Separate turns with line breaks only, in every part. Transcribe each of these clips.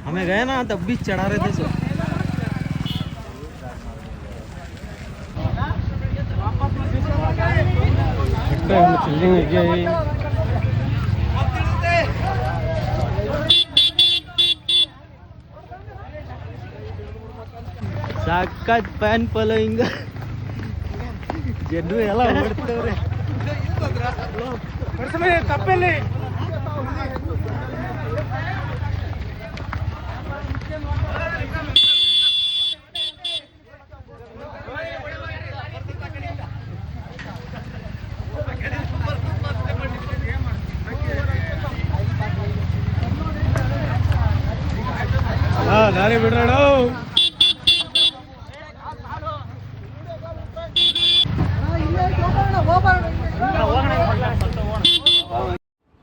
हमें गए ना तब भी चढ़ा रहे थे सब। ಸಾಕತ್ ಫ್ಯಾನ್ ಫಾಲೋಯಿಂಗ್ ಜನರು ಎಲ್ಲ ಹೊರಡ್ತವ್ರೆ. ತಪ್ಪಲ್ಲಿ ದಾರಿ ಬಿಡ್ರಾಡ.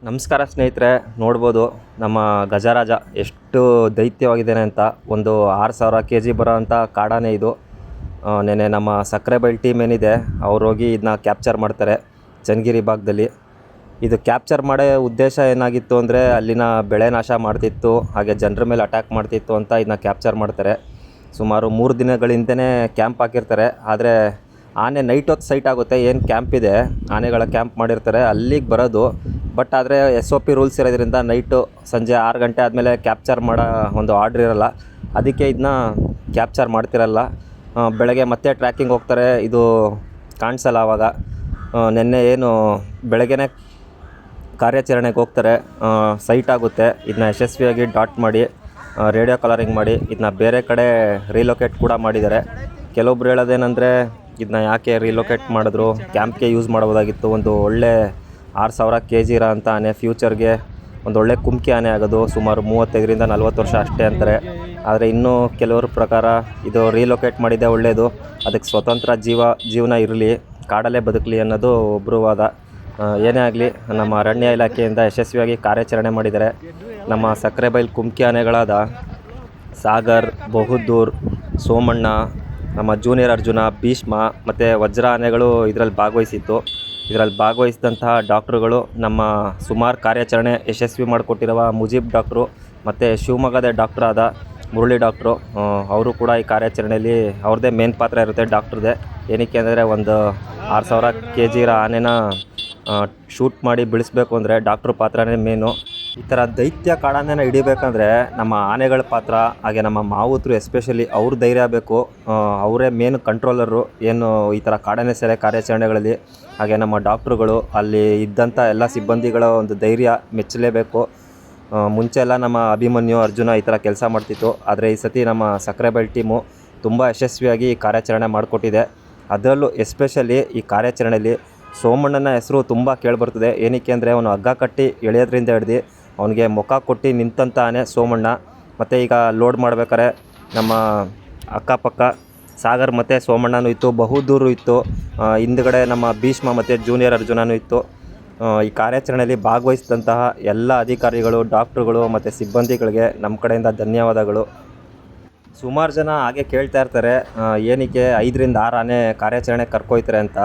ನಮಸ್ಕಾರ ಸ್ನೇಹಿತರೆ, ನೋಡ್ಬೋದು ನಮ್ಮ ಗಜರಾಜ ಎಷ್ಟು ದೈತ್ಯವಾಗಿದ್ದಾನೆ ಅಂತ. ಒಂದು 6,000 kg ಬರೋ ಅಂಥ ಕಾಡಾನೆ ಇದು. ನೆನೆ ನಮ್ಮ ಸಕ್ಕರೆಬೈಲ್ ಟೀಮ್ ಏನಿದೆ ಅವ್ರು ಹೋಗಿ ಇದನ್ನ ಕ್ಯಾಪ್ಚರ್ ಮಾಡ್ತಾರೆ ಚನ್ನಗಿರಿ ಭಾಗದಲ್ಲಿ. ಇದು ಕ್ಯಾಪ್ಚರ್ ಮಾಡೋ ಉದ್ದೇಶ ಏನಾಗಿತ್ತು ಅಂದರೆ ಅಲ್ಲಿನ ಬೆಳೆ ನಾಶ ಮಾಡ್ತಿತ್ತು, ಹಾಗೆ ಜನರ ಮೇಲೆ ಅಟ್ಯಾಕ್ ಮಾಡ್ತಿತ್ತು ಅಂತ ಇದನ್ನ ಕ್ಯಾಪ್ಚರ್ ಮಾಡ್ತಾರೆ. ಸುಮಾರು 3 ದಿನಗಳಿಂದನೇ ಕ್ಯಾಂಪ್ ಹಾಕಿರ್ತಾರೆ. ಆದರೆ ಆನೆ ನೈಟ್ ಹೊತ್ತು ಸೈಟ್ ಆಗುತ್ತೆ, ಏನು ಕ್ಯಾಂಪ್ ಇದೆ ಆನೆಗಳ ಕ್ಯಾಂಪ್ ಮಾಡಿರ್ತಾರೆ ಅಲ್ಲಿಗೆ ಬರೋದು. ಬಟ್ ಆದರೆ SOP ರೂಲ್ಸ್ ಇರೋದ್ರಿಂದ ನೈಟು ಸಂಜೆ 6 ಗಂಟೆ ಆದಮೇಲೆ ಕ್ಯಾಪ್ಚರ್ ಮಾಡೋ ಒಂದು ಆರ್ಡ್ರ್ ಇರೋಲ್ಲ, ಅದಕ್ಕೆ ಇದನ್ನ ಕ್ಯಾಪ್ಚರ್ ಮಾಡ್ತಿರಲ್ಲ. ಬೆಳಗ್ಗೆ ಮತ್ತೆ ಟ್ರ್ಯಾಕಿಂಗ್ ಹೋಗ್ತಾರೆ, ಇದು ಕಾಣಿಸಲ್ಲ ಆವಾಗ. ನೆನ್ನೆ ಏನು ಬೆಳಗ್ಗೆನೇ ಕಾರ್ಯಾಚರಣೆಗೆ ಹೋಗ್ತಾರೆ, ಸೈಟ್ ಆಗುತ್ತೆ. ಇದನ್ನ ಯಶಸ್ವಿಯಾಗಿ ಡಾಟ್ ಮಾಡಿ ರೇಡಿಯೋ ಕಲರಿಂಗ್ ಮಾಡಿ ಇದನ್ನ ಬೇರೆ ಕಡೆ ರೀಲೊಕೇಟ್ ಕೂಡ ಮಾಡಿದ್ದಾರೆ. ಕೆಲವೊಬ್ರು ಹೇಳೋದೇನೆಂದರೆ ಇದನ್ನ ಯಾಕೆ ರೀಲೊಕೇಟ್ ಮಾಡಿದ್ರು, ಕ್ಯಾಂಪ್ಗೆ ಯೂಸ್ ಮಾಡ್ಬೋದಾಗಿತ್ತು. ಒಂದು ಒಳ್ಳೆ 6,000 kg ಇರೋ ಅಂಥ ಆನೆ ಫ್ಯೂಚರ್ಗೆ ಒಂದು ಒಳ್ಳೆ ಕುಮ್ಕಿ ಆನೆ ಆಗೋದು. ಸುಮಾರು 35ರಿಂದ 40 ವರ್ಷ ಅಷ್ಟೇ ಅಂತಾರೆ. ಆದರೆ ಇನ್ನೂ ಕೆಲವ್ರ ಪ್ರಕಾರ ಇದು ರೀಲೊಕೇಟ್ ಮಾಡಿದ್ದೇ ಒಳ್ಳೆಯದು, ಅದಕ್ಕೆ ಸ್ವತಂತ್ರ ಜೀವನ ಇರಲಿ, ಕಾಡಲ್ಲೇ ಬದುಕಲಿ ಅನ್ನೋದು ಒಬ್ಬರು ವಾದ. ಏನೇ ಆಗಲಿ ನಮ್ಮ ಅರಣ್ಯ ಇಲಾಖೆಯಿಂದ ಯಶಸ್ವಿಯಾಗಿ ಕಾರ್ಯಾಚರಣೆ ಮಾಡಿದ್ದಾರೆ. ನಮ್ಮ ಸಕ್ಕರೆಬೈಲ್ ಕುಮ್ಕಿ ಆನೆಗಳಾದ ಸಾಗರ್, ಬಹುದ್ದೂರ್, ಸೋಮಣ್ಣ, ನಮ್ಮ ಜೂನಿಯರ್ ಅರ್ಜುನ, ಭೀಷ್ಮ ಮತ್ತು ವಜ್ರ ಆನೆಗಳು ಇದರಲ್ಲಿ ಭಾಗವಹಿಸಿತ್ತು. ಇದರಲ್ಲಿ ಭಾಗವಹಿಸಿದಂತಹ ಡಾಕ್ಟ್ರುಗಳು ನಮ್ಮ ಸುಮಾರು ಕಾರ್ಯಾಚರಣೆ ಯಶಸ್ವಿ ಮಾಡಿಕೊಟ್ಟಿರುವ ಮುಜೀಬ್ ಡಾಕ್ಟ್ರು ಮತ್ತು ಶಿವಮೊಗ್ಗದ ಡಾಕ್ಟ್ರ್ ಆದ ಮುರಳಿ ಡಾಕ್ಟ್ರು, ಅವರು ಕೂಡ ಈ ಕಾರ್ಯಾಚರಣೆಯಲ್ಲಿ ಅವ್ರದ್ದೇ ಮೇನ್ ಪಾತ್ರ ಇರುತ್ತೆ ಡಾಕ್ಟ್ರದ್ದೇ. ಏನಕ್ಕೆ ಅಂದರೆ ಒಂದು 6,000 kg ಇರೋ ಆನೆನ ಶೂಟ್ ಮಾಡಿ ಬಿಡಿಸ್ಬೇಕು ಅಂದರೆ ಡಾಕ್ಟ್ರ್ ಪಾತ್ರನೇ ಮೇನು. ಈ ಥರ ದೈತ್ಯ ಕಾಡಾನೆನ ಹಿಡಿಬೇಕಂದ್ರೆ ನಮ್ಮ ಆನೆಗಳ ಪಾತ್ರ, ಹಾಗೆ ನಮ್ಮ ಮಾವುತರು ಎಸ್ಪೆಷಲಿ ಅವ್ರ ಧೈರ್ಯ ಬೇಕು. ಅವರೇ ಮೇನ್ ಕಂಟ್ರೋಲರು ಏನು ಈ ಥರ ಕಾಡಾನೆ ಸೆರೆ ಕಾರ್ಯಾಚರಣೆಗಳಲ್ಲಿ. ಹಾಗೆ ನಮ್ಮ ಡಾಕ್ಟ್ರುಗಳು, ಅಲ್ಲಿ ಇದ್ದಂಥ ಎಲ್ಲ ಸಿಬ್ಬಂದಿಗಳ ಒಂದು ಧೈರ್ಯ ಮೆಚ್ಚಲೇಬೇಕು. ಮುಂಚೆ ಎಲ್ಲ ನಮ್ಮ ಅಭಿಮನ್ಯು, ಅರ್ಜುನ ಈ ಥರ ಕೆಲಸ ಮಾಡ್ತಿತ್ತು. ಆದರೆ ಈ ಸತಿ ನಮ್ಮ ಸಕ್ಕರೆಬೈಲ್ ಟೀಮು ತುಂಬ ಯಶಸ್ವಿಯಾಗಿ ಕಾರ್ಯಾಚರಣೆ ಮಾಡಿಕೊಟ್ಟಿದೆ. ಅದರಲ್ಲೂ ಎಸ್ಪೆಷಲಿ ಈ ಕಾರ್ಯಾಚರಣೆಯಲ್ಲಿ ಸೋಮಣ್ಣನ ಹೆಸರು ತುಂಬ ಕೇಳಿಬರ್ತದೆ. ಏನಕ್ಕೆ ಅಂದರೆ ಅವನು ಹಗ್ಗ ಕಟ್ಟಿ ಎಳೆಯೋದ್ರಿಂದ ಹಿಡ್ದು ಅವನಿಗೆ ಮುಖ ಕೊಟ್ಟು ನಿಂತಂಥ ಆನೆ ಸೋಮಣ್ಣ. ಮತ್ತು ಈಗ ಲೋಡ್ ಮಾಡ್ಬೇಕಾರೆ ನಮ್ಮ ಅಕ್ಕಪಕ್ಕ ಸಾಗರ್ ಮತ್ತು ಸೋಮಣ್ಣನೂ ಇತ್ತು, ಬಹುದೂರು ಇತ್ತು, ಹಿಂದುಗಡೆ ನಮ್ಮ ಭೀಷ್ಮ ಮತ್ತು ಜೂನಿಯರ್ ಅರ್ಜುನನೂ ಇತ್ತು. ಈ ಕಾರ್ಯಾಚರಣೆಯಲ್ಲಿ ಭಾಗವಹಿಸಿದಂತಹ ಎಲ್ಲ ಅಧಿಕಾರಿಗಳು, ಡಾಕ್ಟ್ರುಗಳು ಮತ್ತು ಸಿಬ್ಬಂದಿಗಳಿಗೆ ನಮ್ಮ ಕಡೆಯಿಂದ ಧನ್ಯವಾದಗಳು. ಸುಮಾರು ಜನ ಹಾಗೆ ಕೇಳ್ತಾ ಇರ್ತಾರೆ, ಏನಕ್ಕೆ 5ರಿಂದ 6 ಆನೆ ಕಾರ್ಯಾಚರಣೆ ಕರ್ಕೊಯ್ತಾರೆ ಅಂತ.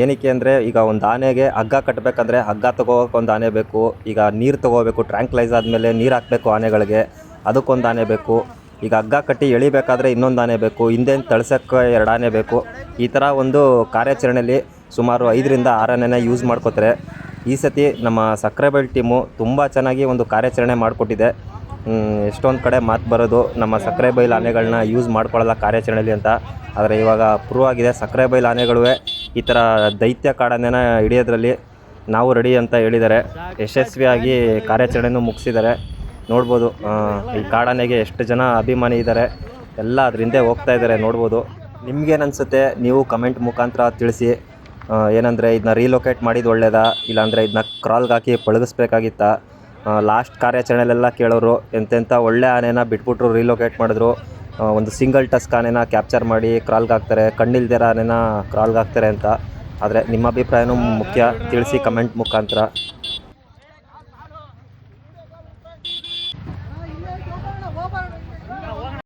ಏನಕ್ಕೆ ಅಂದರೆ ಈಗ ಒಂದು ಆನೆಗೆ ಹಗ್ಗ ಕಟ್ಟಬೇಕಂದ್ರೆ ಹಗ್ಗ ತೊಗೋಕ್ಕೆ ಒಂದು ಆನೆ ಬೇಕು. ಈಗ ನೀರು ತೊಗೋಬೇಕು, ಟ್ರ್ಯಾಂಕ್ಲೈಸ್ ಆದಮೇಲೆ ನೀರು ಹಾಕಬೇಕು ಆನೆಗಳಿಗೆ, ಅದಕ್ಕೊಂದು ಆನೆ ಬೇಕು. ಈಗ ಹಗ್ಗ ಕಟ್ಟಿ ಎಳಿಬೇಕಾದ್ರೆ ಇನ್ನೊಂದು ಆನೆ ಬೇಕು, ಹಿಂದೆಂದು ತಳ್ಸೋಕ್ಕೆ 2 ಆನೆ ಬೇಕು. ಈ ಥರ ಒಂದು ಕಾರ್ಯಾಚರಣೆಯಲ್ಲಿ ಸುಮಾರು 5ರಿಂದ 6 ಆನೆನ ಯೂಸ್ ಮಾಡ್ಕೋತಾರೆ. ಈ ಸತಿ ನಮ್ಮ ಸಕ್ಕರೆಬೈಲ್ ಟೀಮು ತುಂಬ ಚೆನ್ನಾಗಿ ಒಂದು ಕಾರ್ಯಾಚರಣೆ ಮಾಡಿಕೊಟ್ಟಿದೆ. ಎಷ್ಟೊಂದು ಕಡೆ ಮಾತು ಬರೋದು ನಮ್ಮ ಸಕ್ಕರೆಬೈಲ್ ಆನೆಗಳನ್ನ ಯೂಸ್ ಮಾಡ್ಕೊಳ್ಳಲ್ಲ ಕಾರ್ಯಾಚರಣೆಯಲ್ಲಿ ಅಂತ. ಆದರೆ ಇವಾಗ ಪ್ರೂವ್ ಆಗಿದೆ, ಸಕ್ಕರೆಬೈಲ್ ಆನೆಗಳು ಈ ಥರ ದೈತ್ಯ ಕಾಡಾನೆನ ಹಿಡಿಯೋದ್ರಲ್ಲಿ ನಾವು ರೆಡಿ ಅಂತ ಹೇಳಿದ್ದಾರೆ. ಯಶಸ್ವಿಯಾಗಿ ಕಾರ್ಯಾಚರಣೆನೂ ಮುಗಿಸಿದ್ದಾರೆ. ನೋಡ್ಬೋದು ಈ ಕಾಡಾನೆಗೆ ಎಷ್ಟು ಜನ ಅಭಿಮಾನಿ ಇದ್ದಾರೆ, ಎಲ್ಲ ಅದ್ರ ಹಿಂದೆ ಹೋಗ್ತಾ ಇದ್ದಾರೆ ನೋಡ್ಬೋದು. ನಿಮಗೇನು ಅನಿಸುತ್ತೆ ನೀವು ಕಮೆಂಟ್ ಮುಖಾಂತರ ತಿಳಿಸಿ. ಏನಂದರೆ ಇದನ್ನ ರೀಲೊಕೇಟ್ ಮಾಡಿದ್ದು ಒಳ್ಳೇದಾ, ಇಲ್ಲಾಂದರೆ ಇದನ್ನ ಕ್ರಾಲ್ಗೆ ಹಾಕಿ ಪಳಗಿಸ್ಬೇಕಾಗಿತ್ತಾ? ಲಾಸ್ಟ್ ಕಾರ್ಯಾಚರಣೆಲೆಲ್ಲ ಕೇಳೋರು ಎಂತೆಂಥ ಒಳ್ಳೆ ಆನೆನ ಬಿಟ್ಬಿಟ್ರು, ರೀಲೊಕೇಟ್ ಮಾಡಿದ್ರು. ಒಂದು ಸಿಂಗಲ್ ಟಸ್ಕ್ ಆನೆನ ಕ್ಯಾಪ್ಚರ್ ಮಾಡಿ ಕ್ರಾಲ್ಗೆ ಹಾಕ್ತಾರೆ, ಕಣ್ಣಿಲ್ದಿರೋ ಆನೆನ ಕ್ರಾಲ್ಗೆ ಹಾಕ್ತಾರೆ ಅಂತ. ಆದರೆ ನಿಮ್ಮ ಅಭಿಪ್ರಾಯನೂ ಮುಖ್ಯ, ತಿಳಿಸಿ ಕಮೆಂಟ್ ಮುಖಾಂತರ.